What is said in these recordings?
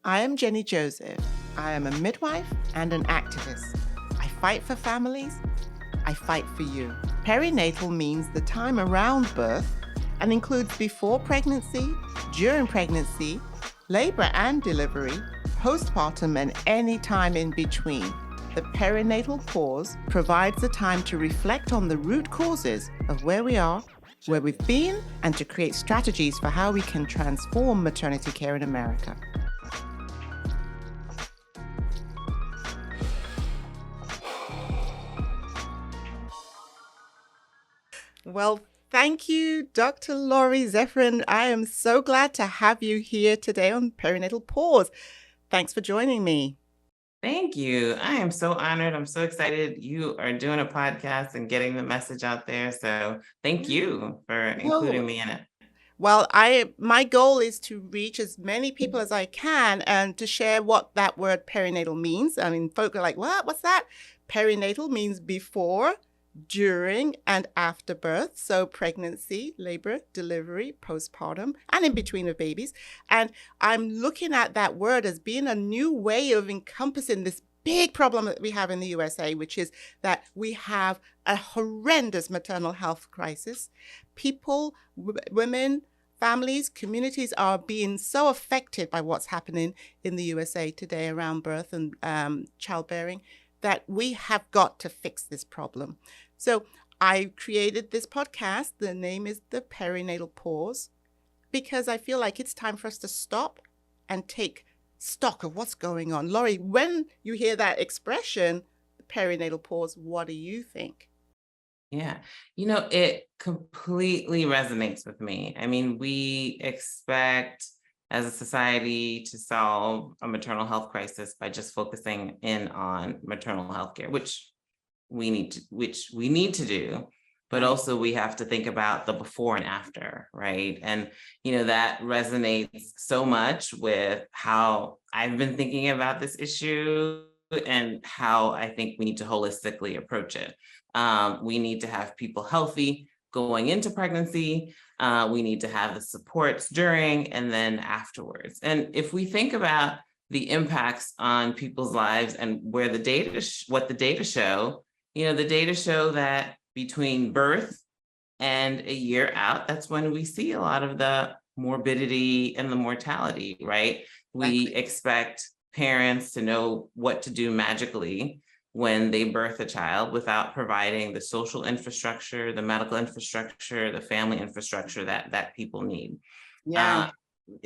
I am Jennie Joseph. I am a midwife and an activist. I fight for families. I fight for you. Perinatal means the time around birth and includes before pregnancy, during pregnancy, labor and delivery, postpartum, and any time in between. The perinatal pause provides the time to reflect on the root causes of where we are, where we've been, and to create strategies for how we can transform maternity care in America. Well, thank you, Dr. Laurie Zephyrin. I am so glad to have you here today on Perinatal Pause. Thanks for joining me. Thank you. I am so honored. I'm so excited you are doing a podcast and getting the message out there. So thank you for including me in it. Well, my goal is to reach as many people as I can and to share what that word perinatal means. I mean, folk are like, what? What's that? Perinatal means before, during, and after birth. So pregnancy, labor, delivery, postpartum, and in between of babies. And I'm looking at that word as being a new way of encompassing this big problem that we have in the USA, which is that we have a horrendous maternal health crisis. People, women, families, communities are being so affected by what's happening in the USA today around birth and childbearing that we have got to fix this problem. So I created this podcast. The name is The Perinatal Pause, because I feel like it's time for us to stop and take stock of what's going on. Laurie, when you hear that expression, the perinatal pause, what do you think? Yeah. It completely resonates with me. I mean, we expect as a society to solve a maternal health crisis by just focusing in on maternal health care, which we need to do, but Right. also we have to think about the before and after, right? And that resonates so much with how I've been thinking about this issue and how I think we need to holistically approach it. We need to have people healthy going into pregnancy. We need to have the supports during and then afterwards. And if we think about the impacts on people's lives and where the data, what the data show, the data show that between birth and a year out, that's when we see a lot of the morbidity and the mortality, right? We expect parents to know what to do magically when they birth a child without providing the social infrastructure, the medical infrastructure, the family infrastructure that people need. Yeah.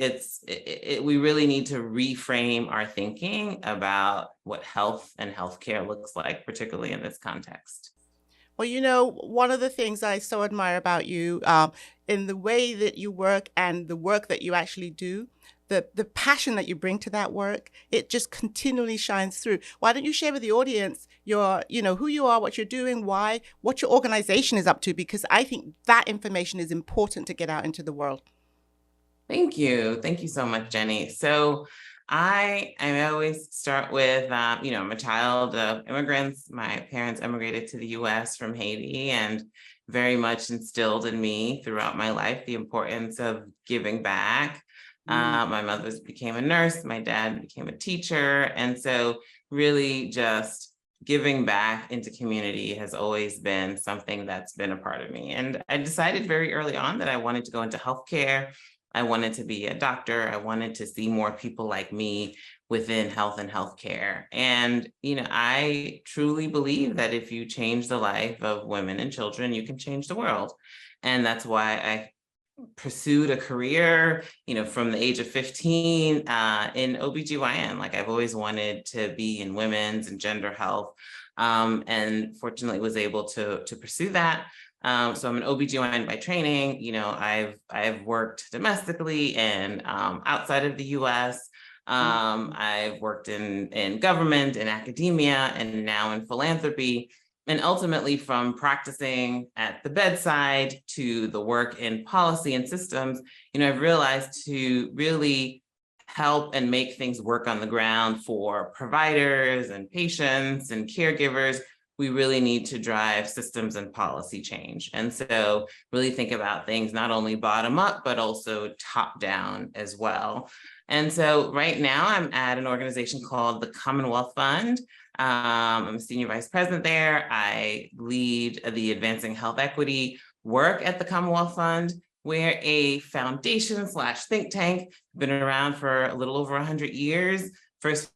We really need to reframe our thinking about what health and healthcare looks like, particularly in this context. Well, one of the things I so admire about you in the way that you work and the work that you actually do, the passion that you bring to that work, it just continually shines through. Why don't you share with the audience who you are, what you're doing, why, what your organization is up to? Because I think that information is important to get out into the world. Thank you. Thank you so much, Jenny. So I always start with, I'm a child of immigrants. My parents immigrated to the US from Haiti and very much instilled in me throughout my life the importance of giving back. My mother became a nurse. My dad became a teacher. And so really just giving back into community has always been something that's been a part of me. And I decided very early on that I wanted to go into healthcare. I wanted to be a doctor. I wanted to see more people like me within health and healthcare. And, I truly believe that if you change the life of women and children, you can change the world. And that's why I pursued a career, from the age of 15 in OBGYN. Like I've always wanted to be in women's and gender health. And fortunately was able to pursue that. So I'm an OBGYN by training. I've worked domestically and outside of the US. I've worked in government, in academia, and now in philanthropy. And ultimately, from practicing at the bedside to the work in policy and systems, I've realized to really help and make things work on the ground for providers and patients and caregivers, we really need to drive systems and policy change. And so really think about things not only bottom up, but also top down as well. And so right now I'm at an organization called the Commonwealth Fund. I'm a senior vice president there. I lead the Advancing Health Equity work at the Commonwealth Fund. We're a foundation / think tank, been around for a little over 100 years. First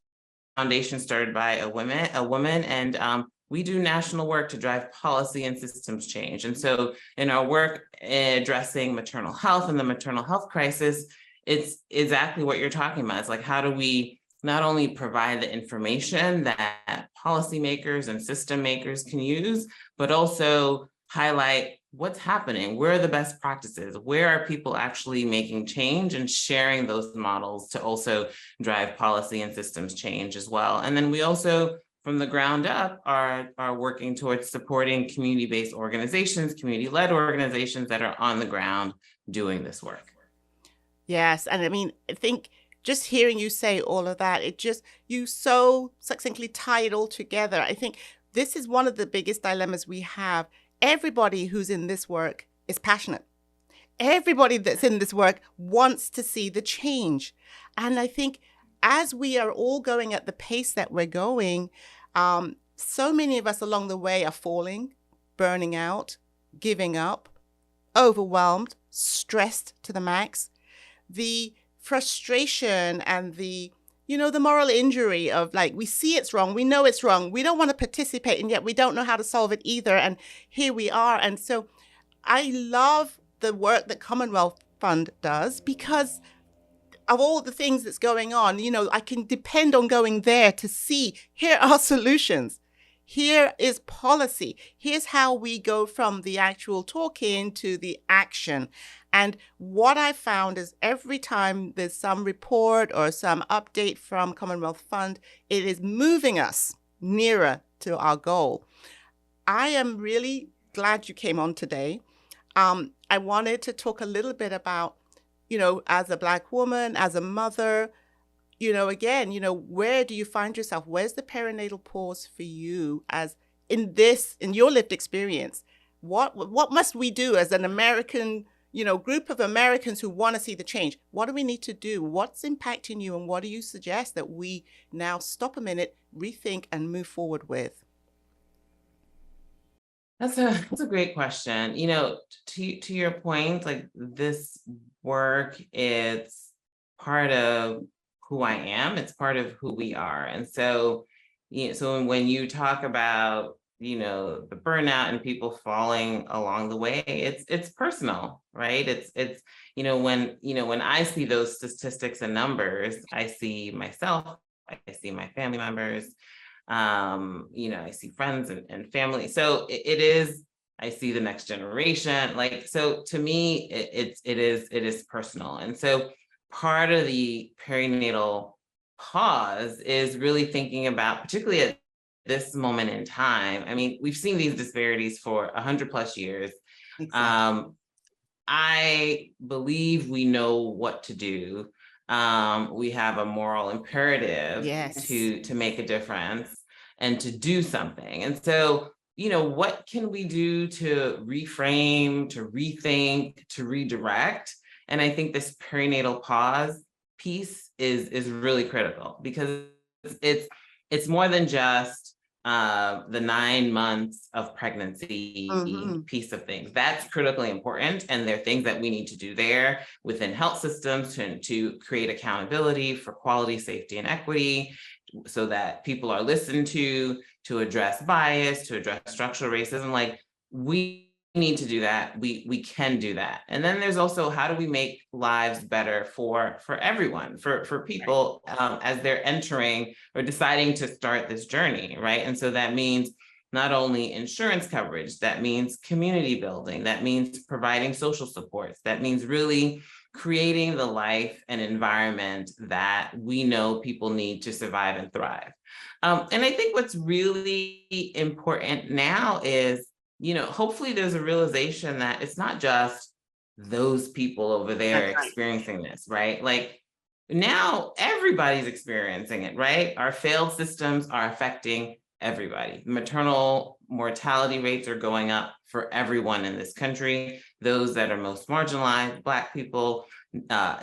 foundation started by a woman, and we do national work to drive policy and systems change. And so in our work addressing maternal health and the maternal health crisis, it's exactly what you're talking about. It's like, how do we not only provide the information that policymakers and system makers can use, but also highlight what's happening, where are the best practices, where are people actually making change, and sharing those models to also drive policy and systems change as well. And then we also, from the ground up, are working towards supporting community-based organizations, community-led organizations that are on the ground doing this work. Yes. And I mean, I think just hearing you say all of that, you so succinctly tie it all together. I think this is one of the biggest dilemmas we have. Everybody who's in this work is passionate. Everybody that's in this work wants to see the change. And I think as we are all going at the pace that we're going, so many of us along the way are falling, burning out, giving up, overwhelmed, stressed to the max. The frustration and the moral injury of, like, we see it's wrong, we know it's wrong, we don't want to participate, and yet we don't know how to solve it either. And here we are. And so I love the work that Commonwealth Fund does, because of all the things that's going on, I can depend on going there to see, here are solutions. Here is policy. Here's how we go from the actual talking to the action. And what I found is every time there's some report or some update from Commonwealth Fund, it is moving us nearer to our goal. I am really glad you came on today. I wanted to talk a little bit about, as a Black woman, as a mother, again, where do you find yourself? Where's the perinatal pause for you as in your lived experience? What must we do as an American, group of Americans who want to see the change? What do we need to do? What's impacting you? And what do you suggest that we now stop a minute, rethink, and move forward with? That's a great question. To your point, like, this work, it's part of who I am. It's part of who we are. And so, so when you talk about, the burnout and people falling along the way, it's personal, right? It's when I see those statistics and numbers, I see myself, I see my family members, I see friends and family. So it is, I see the next generation. Like, so to me, it is personal. And so part of the perinatal pause is really thinking about, particularly at this moment in time. I mean, we've seen these disparities for 100+ years. Exactly. I believe we know what to do. We have a moral imperative Yes. to make a difference and to do something. And so, what can we do to reframe, to rethink, to redirect? And I think this perinatal pause piece is really critical, because it's more than just the 9 months of pregnancy piece of things. That's critically important. And there are things that we need to do there within health systems to create accountability for quality, safety, and equity, so that people are listened to address bias, to address structural racism. Like, we need to do that. We can do that. And then there's also, how do we make lives better for everyone, for people as they're entering or deciding to start this journey, right? And so that means not only insurance coverage, that means community building, that means providing social supports, that means really creating the life and environment that we know people need to survive and thrive. And I think what's really important now is, hopefully there's a realization that it's not just those people over there experiencing this, right? Like, now everybody's experiencing it, right? Our failed systems are affecting everybody. Maternal mortality rates are going up for everyone in this country, those that are most marginalized, Black people,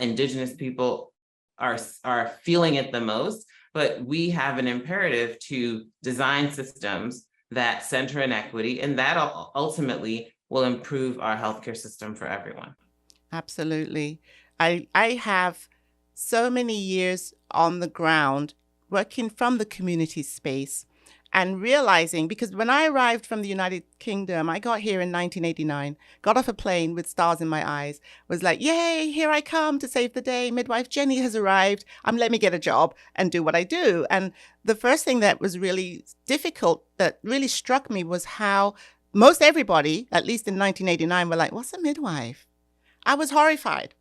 Indigenous people, are feeling it the most, but we have an imperative to design systems that center inequity, and that ultimately will improve our healthcare system for everyone. Absolutely. I have so many years on the ground working from the community space and realizing, because when I arrived from the United Kingdom, I got here in 1989, got off a plane with stars in my eyes, was like, yay, here I come to save the day. Midwife Jennie has arrived. Let me get a job and do what I do. And the first thing that was really difficult, that really struck me, was how most everybody, at least in 1989, were like, what's a midwife? I was horrified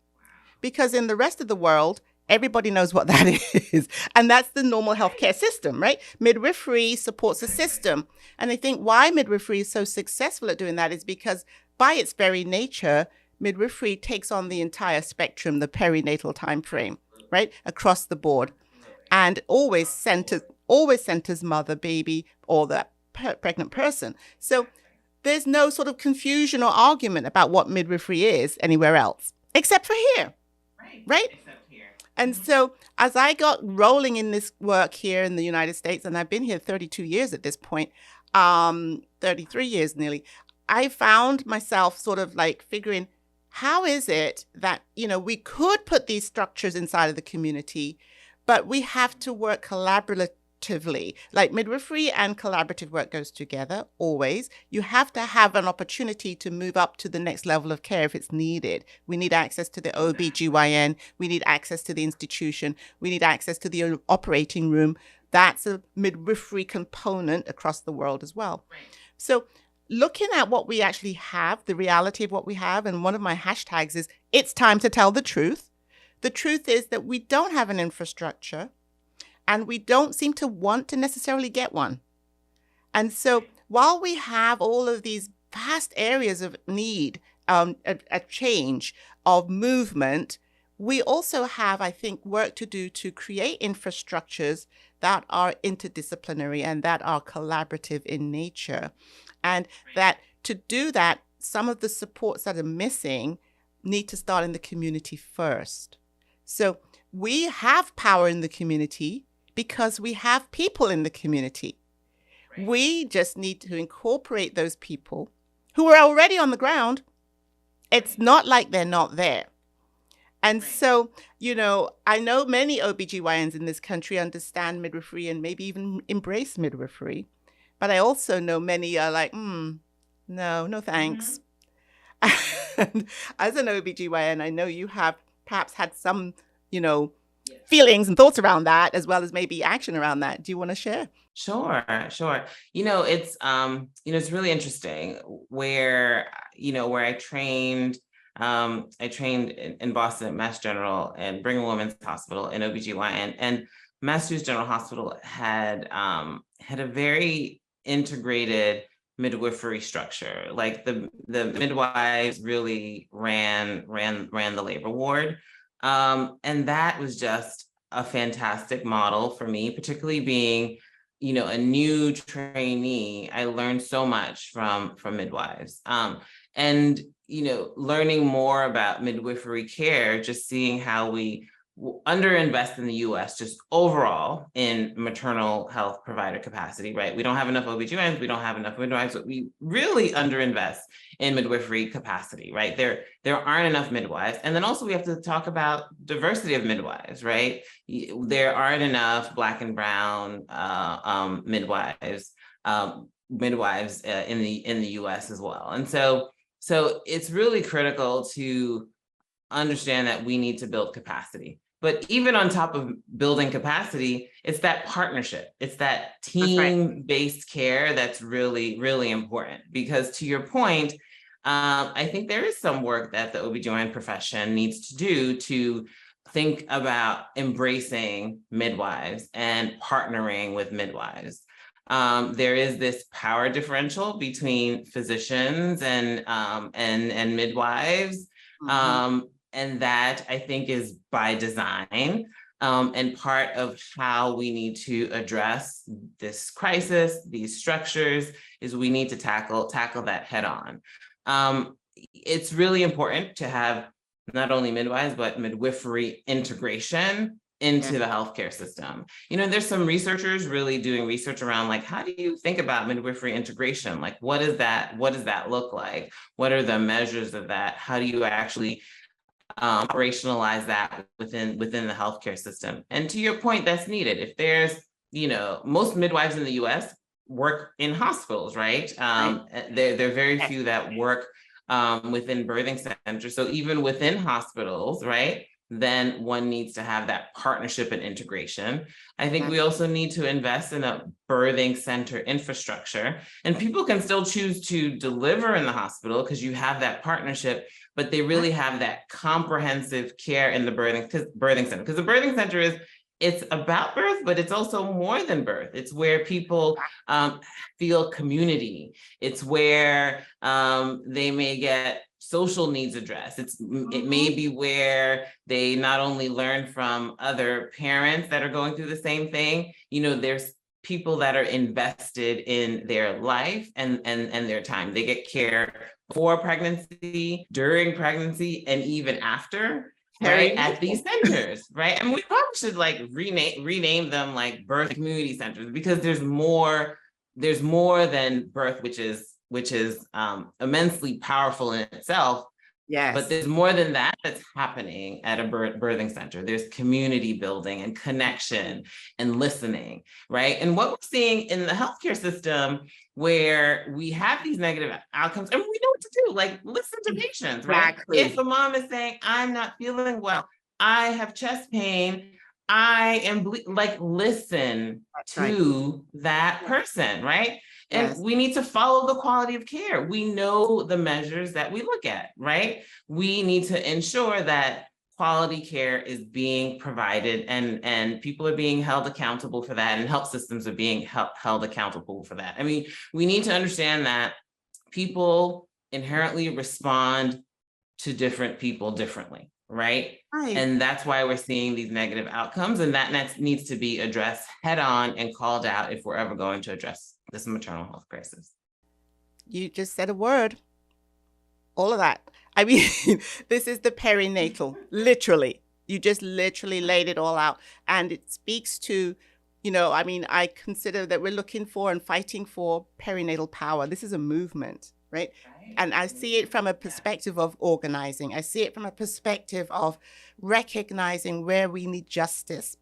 because in the rest of the world, everybody knows what that is. And that's the normal healthcare system, right? Midwifery supports a system. And I think why midwifery is so successful at doing that is because by its very nature, midwifery takes on the entire spectrum, the perinatal time frame, right? Across the board. And always centers mother, baby, or the pregnant person. So there's no sort of confusion or argument about what midwifery is anywhere else, except for here, right? Except here. And so as I got rolling in this work here in the United States, and I've been here 32 years at this point, 33 years nearly, I found myself sort of like figuring, how is it that, we could put these structures inside of the community, but we have to work collaboratively. Like midwifery and collaborative work goes together always. You have to have an opportunity to move up to the next level of care if it's needed. We need access to the OBGYN. We need access to the institution. We need access to the operating room. That's a midwifery component across the world as well. Right. So looking at what we actually have, the reality of what we have, and one of my hashtags is, it's time to tell the truth. The truth is that we don't have an infrastructure, and we don't seem to want to necessarily get one. And so while we have all of these vast areas of need, a change, of movement, we also have, I think, work to do to create infrastructures that are interdisciplinary and that are collaborative in nature. And that to do that, some of the supports that are missing need to start in the community first. So we have power in the community because we have people in the community. Right. We just need to incorporate those people who are already on the ground. It's not like they're not there. And right. So, I know many OBGYNs in this country understand midwifery and maybe even embrace midwifery. But I also know many are like, no thanks. Mm-hmm. And as an OBGYN, I know you have perhaps had some, feelings and thoughts around that, as well as maybe action around that. Do you want to share? Sure. It's really interesting where I trained in Boston at Mass General and Brigham and Women's Hospital in OBGYN, and Massachusetts General Hospital had a very integrated midwifery structure. Like the midwives really ran the labor ward. And that was just a fantastic model for me, particularly being, a new trainee. I learned so much from midwives. And, learning more about midwifery care, just seeing how we underinvest in the US just overall in maternal health provider capacity, right? We don't have enough OBGYNs, we don't have enough midwives, but we really underinvest in midwifery capacity, right? There aren't enough midwives. And then also we have to talk about diversity of midwives, right? There aren't enough Black and brown midwives in the US as well. And so it's really critical to understand that we need to build capacity. But even on top of building capacity, it's that partnership. It's that team-based care that's really, really important. Because to your point, I think there is some work that the OBGYN profession needs to do to think about embracing midwives and partnering with midwives. There is this power differential between physicians and midwives. Mm-hmm. And that, I think, is by design, and part of how we need to address this crisis, these structures, is we need to tackle that head on. It's really important to have not only midwives, but midwifery integration into the healthcare system. There's some researchers really doing research around like, how do you think about midwifery integration? Like, what does that look like? What are the measures of that? How do you actually operationalize that within the healthcare system? And to your point, that's needed. If there's, most midwives in the US work in hospitals, right? There are very few that work within birthing centers. So even within hospitals, right? Then one needs to have that partnership and integration. I think we also need to invest in a birthing center infrastructure, and people can still choose to deliver in the hospital because you have that partnership, but they really have that comprehensive care in the birthing center, because the birthing center it's about birth, but it's also more than birth. It's where people feel community. It's where they may get social needs addressed. It may be where they not only learn from other parents that are going through the same thing. There's people that are invested in their life and their time. They get care before pregnancy, during pregnancy, and even after. Right, at these centers, right? And we probably should like rename them like birth community centers, because there's more than birth, which is immensely powerful in itself. Yes. But there's more than that that's happening at a birthing center. There's community building and connection and listening, right? And what we're seeing in the healthcare system, where we have these negative outcomes, and we know what to do, like listen to patients, right? Exactly. If a mom is saying, I'm not feeling well, I have chest pain, I am listen to that person, right? And we need to follow the quality of care. We know the measures that we look at, right? We need to ensure that quality care is being provided, and people are being held accountable for that, and health systems are being held accountable for that. I mean, we need to understand that people inherently respond to different people differently, right? And that's why we're seeing these negative outcomes, and that needs to be addressed head on and called out if we're ever going to address this maternal health crisis. You just said a word. All of that. I mean, this is the perinatal, literally. You just literally laid it all out. And it speaks to, I consider that we're looking for and fighting for perinatal power. This is a movement, right? And I see it from a perspective of organizing. I see it from a perspective of recognizing where we need justice,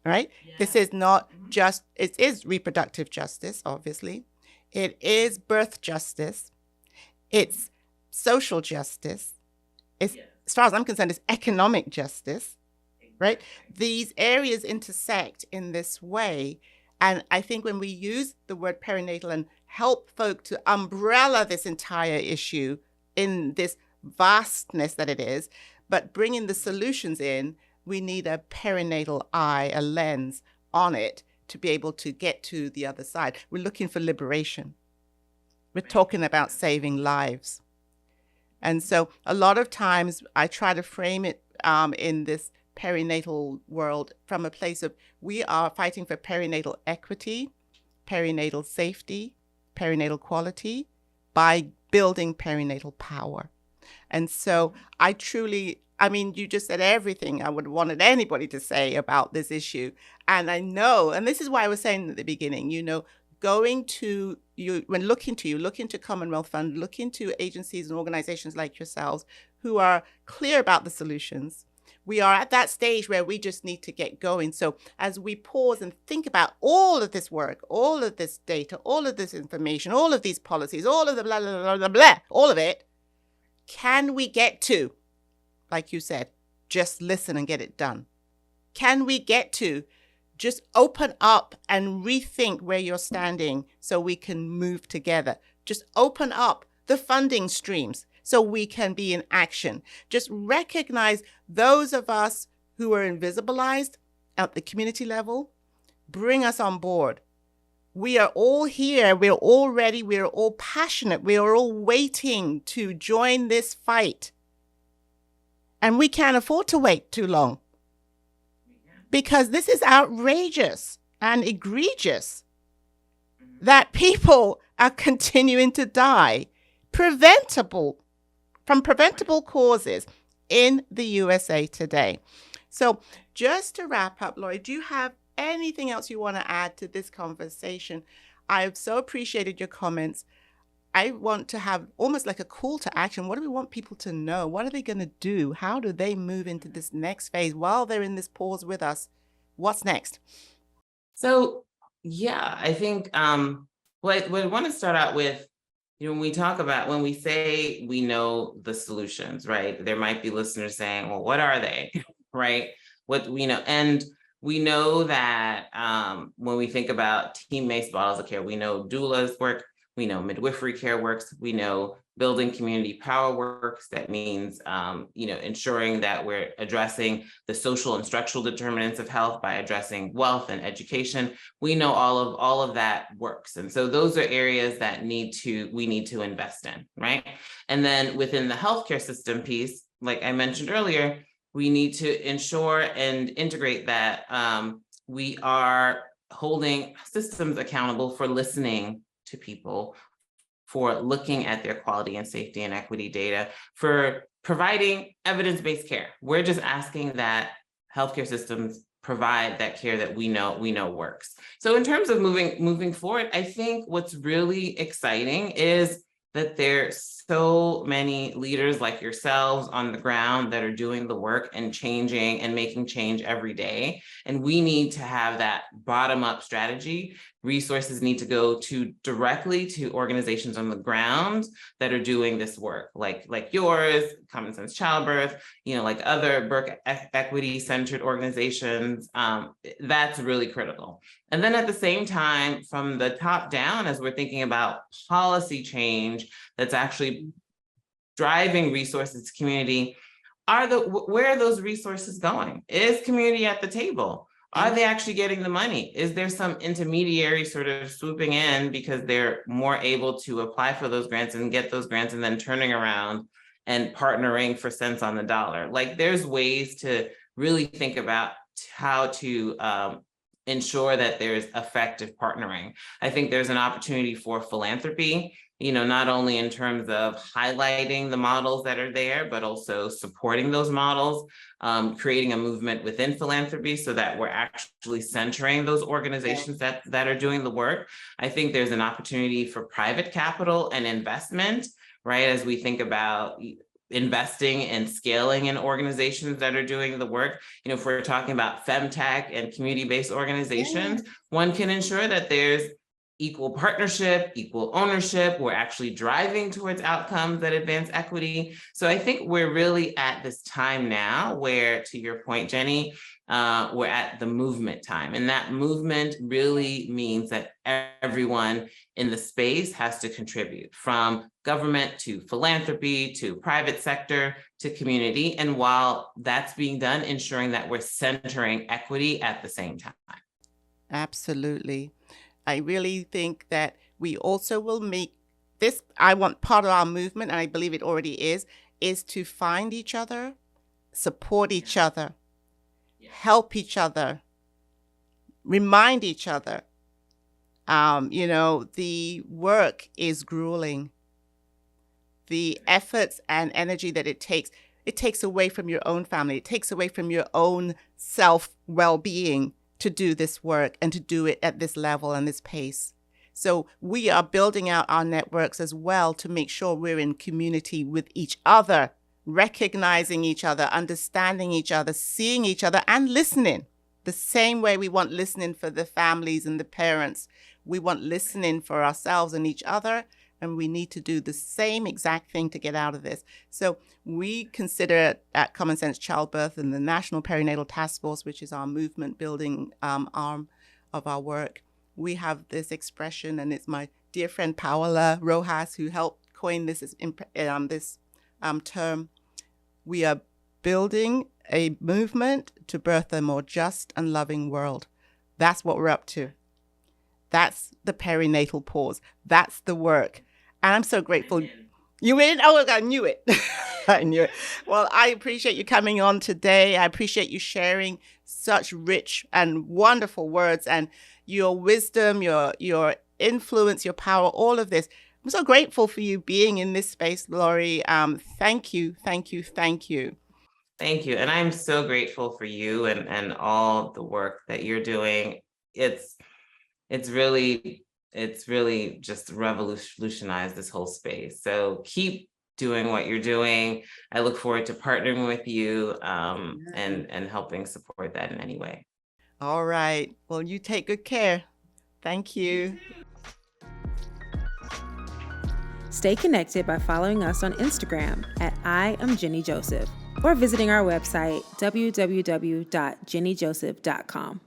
right? Yeah. This is not just, it is reproductive justice, obviously. It is birth justice. It's social justice. It's, as far as I'm concerned, it's economic justice, right? These areas intersect in this way. And I think when we use the word perinatal and help folk to umbrella this entire issue in this vastness that it is, but bringing the solutions in, we need a perinatal eye, a lens on it to be able to get to the other side. We're looking for liberation. We're talking about saving lives. And so a lot of times I try to frame it in this perinatal world from a place of, we are fighting for perinatal equity, perinatal safety, perinatal quality by building perinatal power. And so you just said everything I would have wanted anybody to say about this issue. And I know, and this is why I was saying at the beginning, going to you, when look into Commonwealth Fund, look into agencies and organizations like yourselves who are clear about the solutions. We are at that stage where we just need to get going. So as we pause and think about all of this work, all of this data, all of this information, all of these policies, all of the blah, blah, blah, blah, blah, all of it, can we get to, like you said, just listen and get it done? Can we get to just open up and rethink where you're standing so we can move together? Just open up the funding streams so we can be in action. Just recognize those of us who are invisibilized at the community level. Bring us on board. We are all here. We're all ready. We're all passionate. We are all waiting to join this fight. And we can't afford to wait too long, because this is outrageous and egregious that people are continuing to die from preventable causes in the USA today. So just to wrap up, Laurie, do you have anything else you want to add to this conversation? I've so appreciated your comments. I want to have almost like a call to action. What do we want people to know? What are they going to do? How do they move into this next phase while they're in this pause with us? What's next? So, yeah, I think what I want to start out with, when we talk about, when we say we know the solutions, right? There might be listeners saying, well, what are they? Right? What we know. And we know that when we think about team-based models of care, we know doulas work, we know midwifery care works, we know building community power works. That means, ensuring that we're addressing the social and structural determinants of health by addressing wealth and education. We know all of that works. And so those are areas that we need to invest in, right? And then within the healthcare system piece, like I mentioned earlier, we need to ensure and integrate that we are holding systems accountable for listening to people, for looking at their quality and safety and equity data, for providing evidence-based care. We're just asking that healthcare systems provide that care that we know works. So in terms of moving forward, I think what's really exciting is that there's so many leaders like yourselves on the ground that are doing the work and changing and making change every day. And we need to have that bottom-up strategy. Resources need to go directly to organizations on the ground that are doing this work, like yours, Commonsense Childbirth, like other Burke equity-centered organizations. That's really critical. And then at the same time, from the top down, as we're thinking about policy change that's actually driving resources to community, where are those resources going? Is community at the table? Are they actually getting the money? Is there some intermediary sort of swooping in because they're more able to apply for those grants and get those grants and then turning around and partnering for cents on the dollar? Like, there's ways to really think about how to ensure that there's effective partnering. I think there's an opportunity for philanthropy, not only in terms of highlighting the models that are there, but also supporting those models, creating a movement within philanthropy so that we're actually centering those organizations that are doing the work. I think there's an opportunity for private capital and investment, right? As we think about investing and scaling in organizations that are doing the work. If we're talking about femtech and community-based organizations, one can ensure that there's equal partnership, equal ownership. We're actually driving towards outcomes that advance equity. So I think we're really at this time now where, to your point, Jenny, we're at the movement time. And that movement really means that everyone in the space has to contribute, from government to philanthropy to private sector to community. And while that's being done, ensuring that we're centering equity at the same time. Absolutely. I really think that we also will make this, I want part of our movement, and I believe it already is to find each other, support each other, help each other, remind each other. The work is grueling. The efforts and energy that it takes away from your own family. It takes away from your own self well-being to do this work and to do it at this level and this pace. So we are building out our networks as well to make sure we're in community with each other, recognizing each other, understanding each other, seeing each other, and listening. The same way we want listening for the families and the parents, we want listening for ourselves and each other, and we need to do the same exact thing to get out of this. So we consider at Commonsense Childbirth and the National Perinatal Task Force, which is our movement building arm of our work, we have this expression, and it's my dear friend Paola Rojas who helped coin this term. We are building a movement to birth a more just and loving world. That's what we're up to. That's the perinatal pause. That's the work. And I'm so grateful. You in? Oh, I knew it. I knew it. Well, I appreciate you coming on today. I appreciate you sharing such rich and wonderful words and your wisdom, your influence, your power, all of this. I'm so grateful for you being in this space, Laurie. Thank you, thank you, thank you. Thank you. And I'm so grateful for you and all the work that you're doing. It's really just revolutionized this whole space. So keep doing what you're doing. I look forward to partnering with you and helping support that in any way. All right. Well, you take good care. Thank you. Stay connected by following us on Instagram at I am Jennie Joseph or visiting our website www.jenniejoseph.com.